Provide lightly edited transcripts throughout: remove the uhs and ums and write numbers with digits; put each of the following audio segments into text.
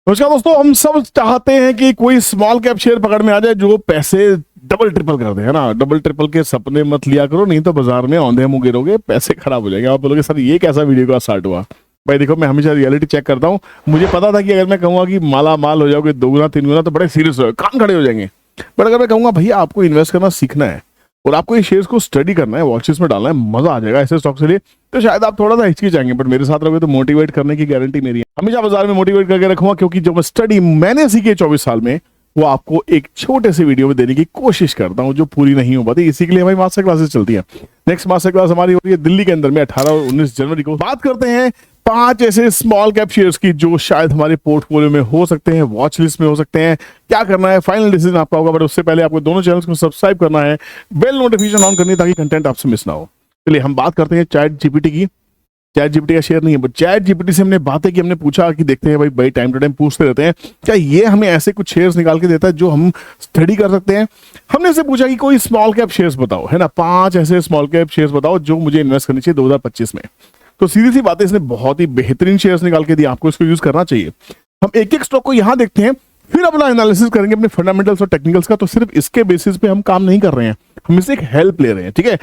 नमस्कार दोस्तों, हम सब चाहते हैं कि कोई स्मॉल कैप शेयर पकड़ में आ जाए जो पैसे डबल ट्रिपल कर दे, है ना। डबल ट्रिपल के सपने मत लिया करो, नहीं तो बाजार में औंधे मुंह गिरोगे, पैसे खराब हो जाएंगे। आप बोलोगे सर ये कैसा वीडियो का स्टार्ट हुआ। भाई देखो, मैं हमेशा रियलिटी चेक करता हूँ। मुझे पता था कि अगर मैं कहूँगा कि माला माल हो जाओगे, दोगुना तीन गुना, तो बड़े सीरियस हो कान खड़े हो जाएंगे। बट अगर मैं कहूँगा भैया आपको इन्वेस्ट करना सीखना है और आपको ये शेयर्स को स्टडी करना है, वॉचेस में डालना है, मजा आ जाएगा ऐसे स्टॉक के लिए, तो शायद आप थोड़ा सा हिचकिचाएंगे। बट मेरे साथ रहोगे तो मोटिवेट करने की गारंटी मेरी है। हमेशा बाजार में मोटिवेट करके रखूंगा, क्योंकि जो स्टडी मैंने सीखी है 24 साल में, वो आपको एक छोटे से वीडियो में देने की कोशिश करता हूँ, जो पूरी नहीं हो पाती। इसी के लिए हमारी मास्टर क्लासेस चलती है। नेक्स्ट मास्टर क्लास हमारी हो रही है दिल्ली के अंदर में 18 और 19 जनवरी को। बात करते हैं 5 ऐसे स्मॉल कैप शेयर्स की जो शायद हमारे पोर्टफोलियो में हो सकते हैं, वॉच लिस्ट में हो सकते हैं। क्या करना है, फाइनल डिसीजन आपका होगा। बट उससे पहले आपको दोनों चैनल्स को सब्सक्राइब करना है, बेल नोटिफिकेशन ऑन करनी है, ताकि कंटेंट आपसे मिस ना हो। चलिए हम बात करते हैं चैट जीपीटी की। चैट जीपीटी का शेयर नहीं है, बट चैट जीपीटी से हमने बातें की, हमने पूछा कि देखते हैं भाई टाइम टू टाइम पूछते रहते हैं, क्या ये हमें ऐसे कुछ शेयर्स निकाल के देता है जो हम स्टडी कर सकते हैं। हमने से पूछा कि कोई स्मॉल कैप शेयर्स बताओ, है ना, 5 ऐसे स्मॉल कैप शेयर्स बताओ जो मुझे इन्वेस्ट करनी चाहिए 2025 में। तो सीधी सी बात है, इसने बहुत ही बेहतरीन शेयर्स निकाल के दिए, आपको इसको यूज करना चाहिए। हम एक एक स्टॉक को यहां देखते हैं, फिर अपना एनालिसिस करेंगे अपने फंडामेंटल्स और टेक्निकल्स का। तो सिर्फ इसके बेसिस पे हम काम नहीं कर रहे हैं, हम इससे एक हेल्प ले रहे हैं, ठीक है।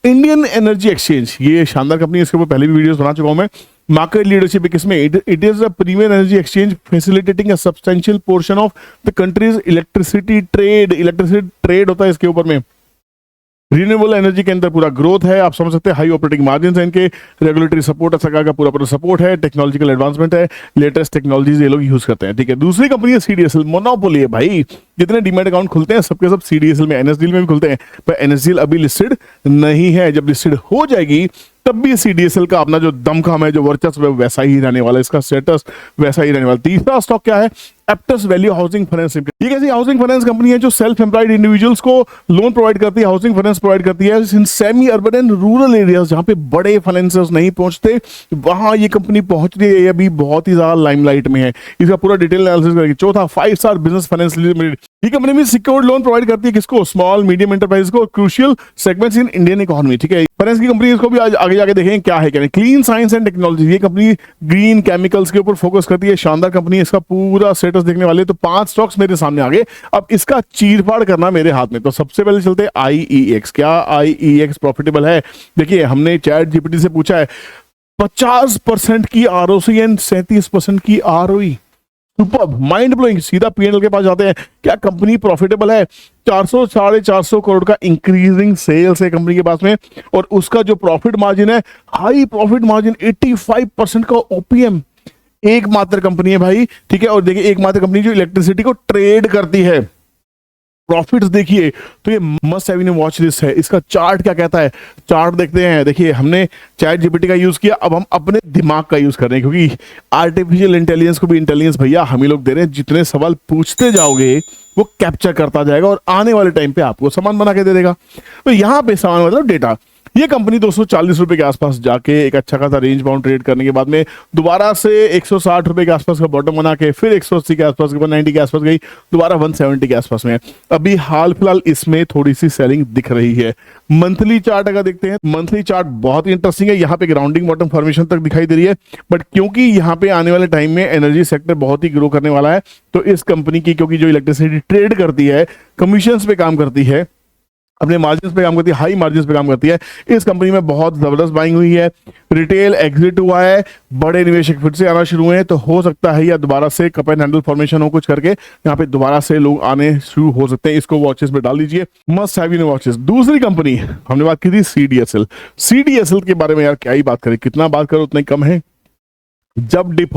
इंडियन एनर्जी एक्सचेंज, ये शानदार कंपनी है, इसके ऊपर पहले भी वीडियोस बना चुका हूं मैं। मार्केट लीडरशिप किसमें, it is a premium energy exchange facilitating a substantial portion of the countries electricity trade होता है इसके ऊपर में। रिन्यूएबल एनर्जी के अंदर पूरा ग्रोथ है, आप समझ सकते हैं। हाई ऑपरेटिंग मार्जिन है इनके, रेगुलेटरी सपोर्ट है, सरकार का पूरा सपोर्ट है, टेक्नोलॉजिकल एडवांसमेंट है, लेटेस्ट टेक्नोलॉजीज ये लोग यूज करते हैं, ठीक है। दूसरी कंपनी है सीडीएसएल, मोनोपोली है भाई। जितने डीमैट अकाउंट खुलते हैं सबके सब सीडीएसएल में, एनएसडीएल में भी खुलते हैं, पर एनएसडीएल अभी लिस्टेड नहीं है। जब लिस्टेड हो जाएगी तब भी सीडीएसएल का अपना जो दमखम है, जो वर्चस्व है, वैसा ही रहने वाला है, इसका स्टेटस वैसा ही रहने वाला। तीसरा स्टॉक क्या है, Aptus value housing finance limited. ये कैसी हाउसिंग फाइनेंस कंपनी है जो सेल्फ एम्प्लॉयड इंडिविजुअल्स को लोन प्रोवाइड करती है, हाउसिंग फाइनेंस प्रोवाइड करती है in semi urban and rural areas, जहां पे बड़े फाइनेंसर्स नहीं पहुंचते, वहां ये कंपनी पहुंच रही है, अभी बहुत ही ज्यादा लाइमलाइट में है। इसका पूरा डिटेल एनालिसिस करेंगे। चौथा, 5 स्टार बिजनेस फाइनेंस लिमिटेड। ये कंपनी में सिक्योर्ड लोन प्रोवाइड करती है किसको, स्मॉल मीडियम एंटरप्राइज को, crucial segments in Indian economy, ठीक है। फाइनेंस की कंपनी, इसको भी आगे जाके देखेंगे क्या है क्या नहीं। क्लीन साइंस एंड टेक्नोलॉजी, ये कंपनी ग्रीन केमिकल्स के ऊपर फोकस करती है, शानदार कंपनी है। इसका पूरा स्टेटस देखने वाले तो 5 स्टॉक्स मेरे सामने आ गए, अब इसका चीरफाड़ करना मेरे हाथ में। तो सबसे पहले चलते हैं आईईएक्स। क्या आईईएक्स प्रॉफिटेबल है? देखिए, हमने चैट जीपीटी से पूछा है 50% की आरओसी एंड 37% की आरओई। Superb, mind blowing. सीधा पीएनएल के पास जाते हैं, क्या कंपनी प्रॉफिटेबल है? 400 450 करोड़ का इंक्रीजिंग सेल्स है कंपनी के पास में, और उसका जो प्रॉफिट मार्जिन है, हाई प्रॉफिट मार्जिन, 85% का ओपीएम। एकमात्र कंपनी है भाई, ठीक है। और देखिए, एकमात्र कंपनी जो इलेक्ट्रिसिटी को ट्रेड करती है। प्रॉफिट्स देखिए तो ये must have in watch list है। इसका चार्ट क्या कहता है, चार्ट देखते हैं। देखिए, हमने चैट जीपीटी का यूज किया, अब हम अपने दिमाग का यूज कर रहे हैं, क्योंकि आर्टिफिशियल इंटेलिजेंस को भी इंटेलिजेंस भैया हम ही लोग दे रहे हैं। जितने सवाल पूछते जाओगे वो कैप्चर करता जाएगा और आने वाले टाइम पे आपको सामान बना के दे देगा। तो यहाँ पे सामान मतलब डेटा। ये कंपनी 240 रुपए के आसपास जाके एक अच्छा खासा रेंज बाउंड ट्रेड करने के बाद में दोबारा से 160 रुपए के आसपास का बॉटम बना के फिर 180 के आसपास, 190 के आसपास गई, दोबारा 170 के आसपास में। अभी हाल फिलहाल इसमें थोड़ी सी सेलिंग दिख रही है। मंथली चार्ट अगर देखते हैं, मंथली चार्ट बहुत ही इंटरेस्टिंग है। यहाँ पे ग्राउंडिंग बॉटम फॉर्मेशन तक दिखाई दे रही है, बट क्योंकि यहाँ पे आने वाले टाइम में एनर्जी सेक्टर बहुत ही ग्रो करने वाला है, तो इस कंपनी की, क्योंकि जो इलेक्ट्रिसिटी ट्रेड करती है, कमीशन पे काम करती है, अपने मार्जिन पे काम करती है, हाई मार्जिन पे काम करती है, इस कंपनी में बहुत जबरदस्त बाइंग हुई है। रिटेल एग्जिट हुआ है, बड़े निवेशक फिर से आना शुरू हुए हैं, तो हो सकता है या दोबारा से कप एंड हैंडल फॉर्मेशन हो कुछ करके, यहाँ पे दोबारा से लोग आने शुरू हो सकते हैं। इसको वॉचेस में डाल लीजिए, मस्ट हैव इन वॉचेस। दूसरी कंपनी हमने बात की थी सीडीएसएल। सीडीएसएल के बारे में यार क्या ही बात करें, कितना बात करो उतना ही कम है। जब डिप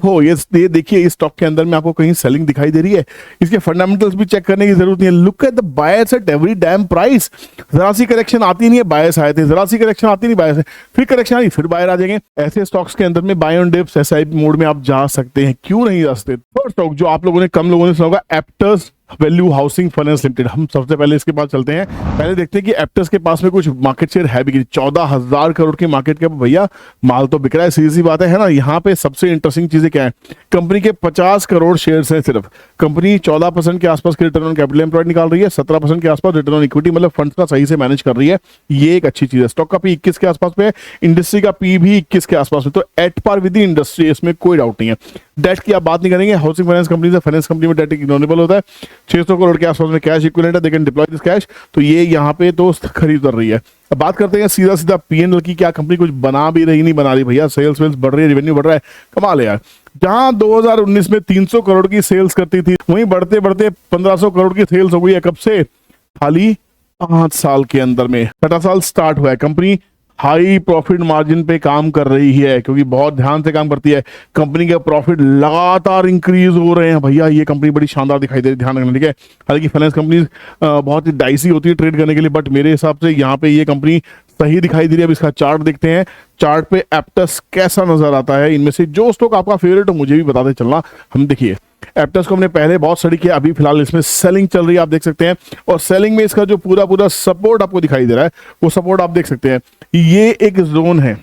हो, ये देखिए, इस स्टॉक के अंदर में आपको कहीं सेलिंग दिखाई दे रही है। इसके फंडामेंटल्स भी चेक करने की जरूरत नहीं है। Look at the buyers at every dam price. जरा सी करेक्शन आती नहीं है, बायर्स आए थे, जरा सी करेक्शन आती नहीं, बायर्स, फिर करेक्शन आई, फिर बायर आ जाएंगे। ऐसे स्टॉक्स के अंदर में buy on dips SIP mode में आप जा सकते हैं, क्यों नहीं जा सकते। फर्स्ट स्टॉक जो आप लोगों ने, कम लोगों ने सुना होगा, Aptus value housing finance limited. हम सबसे पहले इसके पास चलते हैं, पहले देखते हैं कि एप्टस के पास में कुछ मार्केट शेयर है भी। 14,000 करोड़ की मार्केट कैप, भैया माल तो बिक रहा है, सीधी सी बात है ना। यहाँ पे सबसे इंटरेस्टिंग चीजें क्या है, कंपनी के 50 करोड़ शेयर्स हैं सिर्फ। कंपनी 14% के आसपास की रिटर्न ऑन कैपिटल एम्प्लॉयड निकाल रही है, 17% के आसपास रिटर्न ऑन इक्विटी, मतलब फंड्स का सही से मैनेज कर रही है, ये एक अच्छी चीज है। स्टॉक का पी 21 के आसपास पे, इंडस्ट्री का पी भी 21 के आसपास में, तो at par with the industry, इसमें कोई डाउट नहीं है। डेट की आप बात नहीं करेंगे, हाउसिंग फाइनेंस कंपनी से, फाइनेंस कंपनी में डेट इग्नोरेबल होता है। 600 करोड़ के आसपास में कैश इक्विवेलेंट है, they can deploy this cash. तो ये यहाँ पे तो खरीद कर रही है। अब बात करते हैं सीधा सीधा पीएनएल की, क्या कंपनी कुछ बना भी रही नहीं बना रही भैया, सेल्स वेल्स बढ़ रही है, रेवेन्यू बढ़ रहा है, कमाल है यार। जहां 2019 में 300 करोड़ की सेल्स करती थी, वहीं बढ़ते बढ़ते 1500 करोड़ की सेल्स हो गई है। कब से? खाली 5 साल के अंदर में। 6वां साल स्टार्ट हुआ है। कंपनी हाई प्रॉफिट मार्जिन पे काम कर रही है, क्योंकि बहुत ध्यान से काम करती है। कंपनी के प्रॉफिट लगातार इंक्रीज हो रहे हैं भैया। ये कंपनी बड़ी शानदार दिखाई दे रही है, ध्यान रखना, ठीक है। हालांकि फाइनेंस कंपनी बहुत ही डाइसी होती है ट्रेड करने के लिए, बट मेरे हिसाब से यहाँ पे ये कंपनी सही दिखाई दे रही है। अब इसका चार्ट देखते हैं, चार्ट पे एप्टस कैसा नजर आता है। इनमें से जो स्टॉक आपका फेवरेट हो मुझे भी बताते चलना। हम देखिए एप्टस को हमने पहले बहुत स्टडी किया, अभी फिलहाल इसमें सेलिंग चल रही है, आप देख सकते हैं। और सेलिंग में इसका जो पूरा पूरा सपोर्ट आपको दिखाई दे रहा है, वो सपोर्ट आप देख सकते हैं। ये एक जोन है,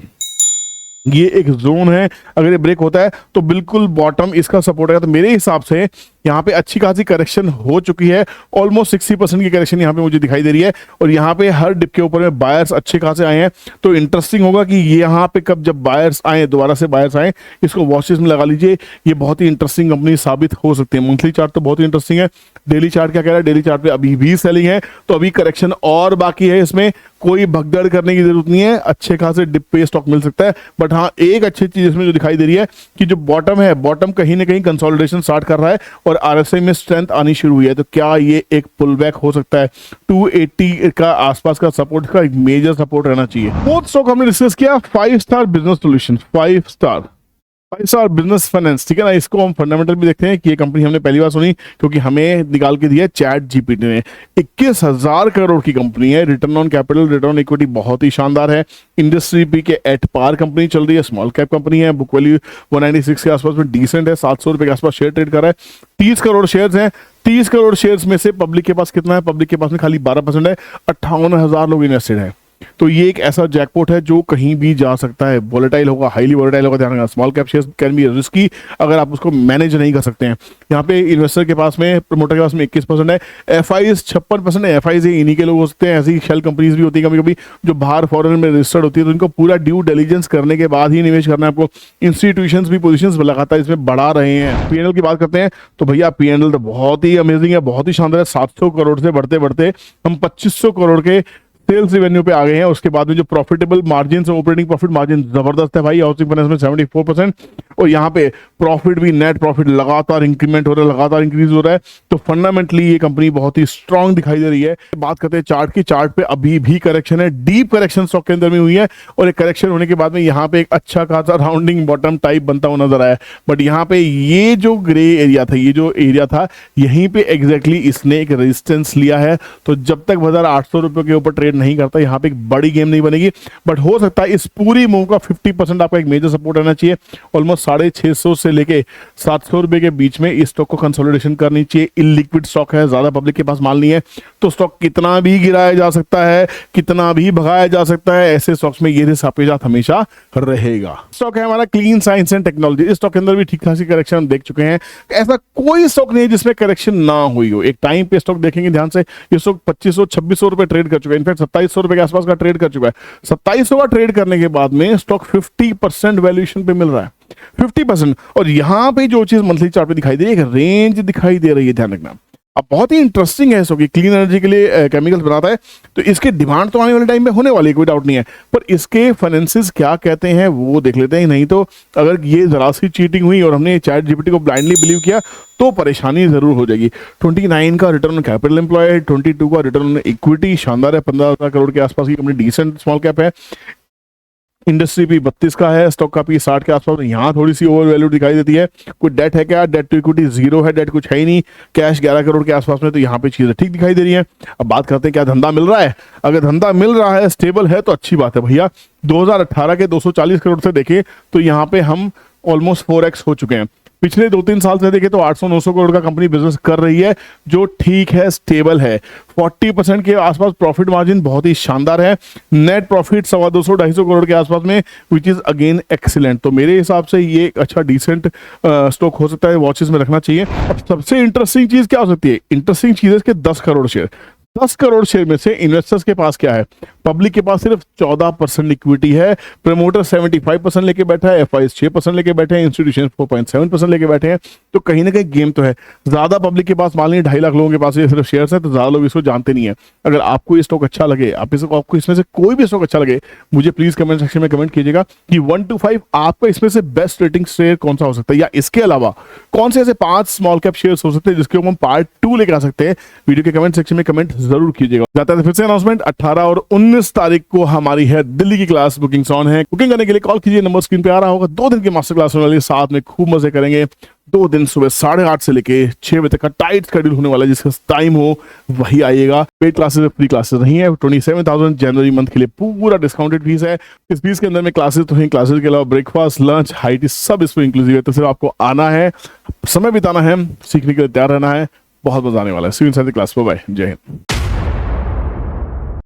ये एक जोन है। अगर ये ब्रेक होता है तो बिल्कुल बॉटम इसका सपोर्ट है। तो मेरे हिसाब से यहाँ पे अच्छी खासी करेक्शन हो चुकी है। ऑलमोस्ट 60% की करेक्शन यहाँ पे मुझे दिखाई दे रही है। और यहाँ पे हर डिप के ऊपर में बायर्स अच्छे खासे आए हैं। तो इंटरेस्टिंग होगा कि यहाँ पे कब जब बायर्स आए, दोबारा से बायर्स आए, इसको वॉचेस में लगा लीजिए। ये बहुत ही इंटरेस्टिंग कंपनी साबित हो सकती है। मंथली चार्ट तो बहुत ही इंटरेस्टिंग है। डेली चार्ट क्या कह रहा है? डेली चार्ट पे अभी भी सेलिंग है, तो अभी करेक्शन और बाकी है। इसमें कोई भगदड़ करने की जरूरत नहीं है, अच्छे खासे डिप पे स्टॉक मिल सकता है। बट हाँ, एक अच्छी चीज इसमें जो दिखाई दे रही है कि जो बॉटम है, बॉटम कहीं ना कहीं कंसोलिडेशन स्टार्ट कर रहा है और आरएसआई में स्ट्रेंथ आनी शुरू हुई है। तो क्या ये एक पुल बैक हो सकता है? 280 का आसपास का सपोर्ट का एक मेजर सपोर्ट रहना चाहिए। फोर्थ स्टॉक हमने डिस्कस किया 5 star business solution, 5 star business finance, ठीक है ना। इसको हम फंडामेंटल भी देखते हैं कि ये कंपनी हमने पहली बार सुनी, क्योंकि हमें निकाल के दिया चैट जीपीटी ने। 21,000 करोड़ की कंपनी है। Return on capital, return on equity बहुत ही शानदार है। इंडस्ट्री पी के एट पार कंपनी चल रही है। स्मॉल कैप कंपनी है। बुक वैल्यू 196 के आसपास में डिसेंट है। 700 रुपए के आसपास शेयर ट्रेड कर रहा है। 30 करोड़ शेयर हैं। 30 करोड़ शेयर्स में से पब्लिक के पास कितना है? पब्लिक के पास में खाली 12% है। 58,000 लोग इन्वेस्टेड है। तो ये एक ऐसा जैकपॉट है जो कहीं भी जा सकता है। वोलेटाइल होगा, हाईली वोलेटाइल होगा, ध्यान रखना। Small cap shares can be risky अगर आप उसको मैनेज नहीं कर सकते हैं। यहाँ पे इन्वेस्टर के पास में, प्रमोटर के पास में 21% है। एफआईज 56% है। एफआईज इन्हीं के लोग हो सकते हैं। ऐसी शेल कंपनीज भी होती है कभी कभी जो बाहर फॉरेन में रजिस्टर्ड होती है, तो इनको पूरा ड्यू डिलीजेंस करने के बाद ही निवेश करना है आपको। इंस्टीट्यूशंस भी पोजीशंस लगातार इसमें बढ़ा रहे हैं। पीएनएल की बात करते हैं तो भैया पीएनएल तो बहुत ही अमेजिंग है, बहुत ही शानदार है। 700 करोड़ से बढ़ते बढ़ते हम 2500 करोड़ के सेल्स रेवेन्यू पे आ गए हैं। उसके बाद में जो प्रॉफिटेबल मार्जिन है, ऑपरेटिंग प्रॉफिट मार्जिन जबरदस्त है भाई। हाउसिंग फाइनेंस में 74%। और यहाँ पे प्रॉफिट भी, नेट प्रॉफिट लगातार इंक्रीमेंट हो रहा है, लगातार इंक्रीज हो रहा है। तो फंडामेंटली ये कंपनी बहुत ही स्ट्रांग दिखाई दे रही है। बात करते हैं चार्ट की। चार्ट पे अभी भी करेक्शन है, डीप करेक्शन स्टॉक के अंदर में हुई है। और एक करेक्शन होने के बाद में यहाँ पे एक अच्छा खासा राउंडिंग बॉटम टाइप बनता हुआ नजर आया। बट यहाँ पे ये जो ग्रे एरिया था, ये जो एरिया था, यहीं पे एग्जैक्टली इसने एक रेजिस्टेंस लिया है। तो जब तक बाजार 800 रुपए के ऊपर ट्रेड नहीं करता, यहाँ पे एक बड़ी गेम नहीं बनेगी। बट हो सकता है इस पूरी मूव का 50% आपका एक मेजर सपोर्ट रहना चाहिए। ऑलमोस्ट 650 से लेके 700 रुपए के बीच में इस स्टॉक को कंसोलिडेशन करनी चाहिए। इलिक्विड स्टॉक है, ज्यादा पब्लिक के पास माल नहीं है, तो स्टॉक कितना भी गिराया जा सकता है, कितना भी भगाया जा सकता है। ऐसे स्टॉक्स में ये रिस्क आपके साथ हमेशा रहेगा। स्टॉक है हमारा क्लीन साइंस एंड टेक्नोलॉजी। इस स्टॉक के अंदर भी ठीक खासी करेक्शन देख चुके हैं। ऐसा कोई स्टॉक नहीं है जिसमें करेक्शन ना हुई हो। एक टाइम पे स्टॉक देखेंगे ध्यान से, ये स्टॉक 2500-2600 रुपए ट्रेड कर चुका है। इनफैक्ट 2700 रुपए के आसपास का ट्रेड कर चुका है। 2700 का ट्रेड करने के बाद में स्टॉक 50% वैल्यूएशन पे मिल रहा है, 50%। और यहां पे जो चीज मंथली चार्ट पे दिखाई दे रही है, एक रेंज दिखाई दे रही है, ध्यान रखना। अब बहुत ही इंटरेस्टिंग है इसको कि क्लीन एनर्जी के लिए केमिकल्स बनाता है, तो इसके डिमांड तो आने वाले टाइम में होने वाली है, कोई डाउट नहीं है। पर इसके फाइनेंसिस क्या कहते हैं वो देख लेते हैं। नहीं तो अगर ये जरा सी चीटिंग हुई और हमने चैट जीपीटी को ब्लाइंडली बिलीव किया तो परेशानी जरूर हो जाएगी। 29 का रिटर्न ऑन कैपिटल एम्प्लॉयड, 22 का रिटर्न ऑन इक्विटी शानदार है। 15,000 करोड़ के आसपास की कंपनी, डिसेंट स्मॉल कैप है। इंडस्ट्री पी 32 का है, स्टॉक का पी 60 के आसपास। यहाँ थोड़ी सी ओवर वैल्यू दिखाई देती है। कोई डेट है क्या? डेट टू इक्विटी 0 है, डेट कुछ है ही नहीं। कैश 11 करोड़ के आसपास में, तो यहाँ पे चीजें ठीक दिखाई दे रही है। अब बात करते हैं क्या धंधा मिल रहा है। अगर धंधा मिल रहा है, स्टेबल है, तो अच्छी बात है भैया। 2018 के 240 करोड़ से देखें तो यहाँ पे हम ऑलमोस्ट 4x हो चुके हैं। पिछले 2-3 साल से देखें तो 800-900 करोड़ का कंपनी बिजनेस कर रही है, जो ठीक है, स्टेबल है। 40% के आसपास प्रॉफिट मार्जिन बहुत ही शानदार है। नेट प्रॉफिट 250-250 करोड़ के आसपास में, विच इज अगेन एक्सीलेंट। तो मेरे हिसाब से ये एक अच्छा डिसेंट स्टॉक हो सकता है, वॉचेस में रखना चाहिए। अब सबसे इंटरेस्टिंग चीज क्या हो सकती है? इंटरेस्टिंग चीज है इसके 10 करोड़ शेयर। 10 करोड़ शेयर में से इन्वेस्टर्स के पास क्या है? पब्लिक के पास सिर्फ 14% इक्विटी है, प्रमोटर 75% लेके बैठा है, एफआईज 6% लेके बैठे हैं, इंस्टीट्यूशन 4.7% लेके बैठे हैं। तो कहीं ना कहीं गेम तो है। ज्यादा पब्लिक के पास, मान लीजिए 2.5 लाख लोगों के पास ये सिर्फ शेयर्स है, तो ज्यादा लोग इसको जानते नहीं है। अगर आपको ये स्टॉक अच्छा लगे, आपको इसमें से कोई भी स्टॉक अच्छा लगे, मुझे प्लीज कमेंट सेक्शन में कमेंट कीजिएगा कि 1 to 5 आपका इसमें से बेस्ट रेटिंग शेयर कौन सा हो सकता है, या इसके अलावा कौन से ऐसे 5 स्मॉल कैप शेयर्स हो सकते हैं जिसके ऊपर हम पार्ट 2 लेकर आ सकते हैं। वीडियो के कमेंट सेक्शन में कमेंट जरूर कीजिएगा। जाता है फिर से अनाउंसमेंट, 18 और 19 तारीख को हमारी है दिल्ली की क्लास, बुकिंग्स ऑन है। बुकिंग करने के लिए कॉल कीजिए, नंबर स्क्रीन पे आ रहा होगा। 2 दिन की मास्टर क्लास होने वाली है, साथ में खूब मजे करेंगे। 2 दिन सुबह 8:30 से लेके 6 बजे तक का टाइट शेड्यूल होने वाला है, जिसका टाइम हो वही आइएगा। पेड क्लासेस, फ्री क्लासेस नहीं है। 27,000 जनवरी मंथ के लिए पूरा डिस्काउंटेड फीस है। इस फीस के अंदर में क्लासेस तो हैं, क्लासेस के अलावा ब्रेकफास्ट, लंच, हाई टी सब इसमें इंक्लूसिव है। तो सिर्फ आपको आना है, समय बिताना है, सीखने के लिए तैयार रहना है। बहुत मजा आने वाला है। See you inside the class. Bye bye, जय हिंद।